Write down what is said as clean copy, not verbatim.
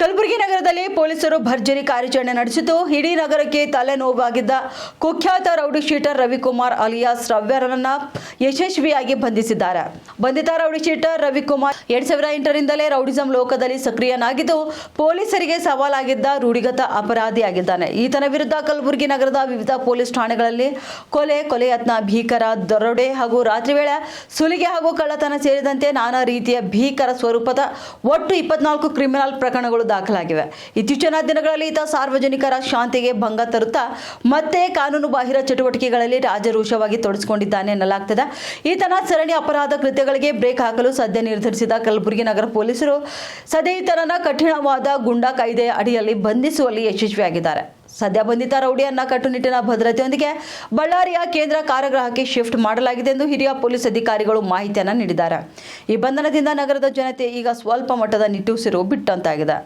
ಕಲಬುರಗಿ ನಗರದಲ್ಲಿ ಪೊಲೀಸರು ಭರ್ಜರಿ ಕಾರ್ಯಾಚರಣೆ ನಡೆಸಿದ್ದು ಇಡೀ ನಗರಕ್ಕೆ ತಲೆನೋವಾಗಿದ್ದ ಕುಖ್ಯಾತ ರೌಡಿ ಶೀಟರ್ ರವಿಕುಮಾರ್ ಅಲಿಯಾಸ್ ರವ್ಯರನ್ನ ಯಶಸ್ವಿಯಾಗಿ ಬಂಧಿಸಿದ್ದಾರೆ. ಬಂಧಿತ ರೌಡಿ ಶೀಟರ್ ರವಿಕುಮಾರ್ 2008ರಿಂದಲೇ ರೌಡಿಸಂ ಲೋಕದಲ್ಲಿ ಸಕ್ರಿಯನಾಗಿದ್ದು ಪೊಲೀಸರಿಗೆ ಸವಾಲಾಗಿದ್ದ ರೂಢಿಗತ ಅಪರಾಧಿಯಾಗಿದ್ದಾನೆ. ಈತನ ವಿರುದ್ಧ ಕಲಬುರಗಿ ನಗರದ ವಿವಿಧ ಪೊಲೀಸ್ ಠಾಣೆಗಳಲ್ಲಿ ಕೊಲೆ ಯತ್ನ, ಭೀಕರ ದರೋಡೆ ಹಾಗೂ ರಾತ್ರಿ ವೇಳೆ ಸುಲಿಗೆ ಹಾಗೂ ಕಳ್ಳತನ ಸೇರಿದಂತೆ ನಾನಾ ರೀತಿಯ ಭೀಕರ ಸ್ವರೂಪದ ಒಟ್ಟು 24 ಕ್ರಿಮಿನಲ್ ಪ್ರಕರಣಗಳು ದಾಖಲಾಗಿವೆ. ಇತ್ತೀಚಿನ ದಿನಗಳಲ್ಲಿ ಈತ ಸಾರ್ವಜನಿಕರ ಶಾಂತಿಗೆ ಭಂಗ ತರುತ್ತಾ ಮತ್ತೆ ಕಾನೂನು ಬಾಹಿರ ಚಟುವಟಿಕೆಗಳಲ್ಲಿ ರಾಜರೋಷವಾಗಿ ತೊಡಗಿಸಿಕೊಂಡಿದ್ದಾನೆ ಎನ್ನಲಾಗ್ತದೆ. ಈತನ ಸರಣಿ ಅಪರಾಧ ಕೃತ್ಯಗಳಿಗೆ ಬ್ರೇಕ್ ಹಾಕಲು ಸದ್ಯ ನಿರ್ಧರಿಸಿದ ಕಲಬುರಗಿ ನಗರ ಪೊಲೀಸರು ಸದ್ಯ ಈತನನ್ನ ಕಠಿಣವಾದ ಗೂಂಡಾ ಕಾಯ್ದೆಯ ಅಡಿಯಲ್ಲಿ ಬಂಧಿಸುವಲ್ಲಿ ಯಶಸ್ವಿಯಾಗಿದ್ದಾರೆ. ಸದ್ಯ ಬಂಧಿತ ರೌಡಿಯನ್ನ ಕಟ್ಟುನಿಟ್ಟಿನ ಭದ್ರತೆಯೊಂದಿಗೆ ಬಳ್ಳಾರಿಯ ಕೇಂದ್ರ ಕಾರಾಗೃಹಕ್ಕೆ ಶಿಫ್ಟ್ ಮಾಡಲಾಗಿದೆ ಎಂದು ಹಿರಿಯ ಪೊಲೀಸ್ ಅಧಿಕಾರಿಗಳು ಮಾಹಿತಿಯನ್ನು ನೀಡಿದ್ದಾರೆ. ಈ ಬಂಧನದಿಂದ ನಗರದ ಜನತೆ ಈಗ ಸ್ವಲ್ಪ ಮಟ್ಟದ ನಿಟ್ಟುಸಿರು ಬಿಟ್ಟಂತಾಗಿದೆ.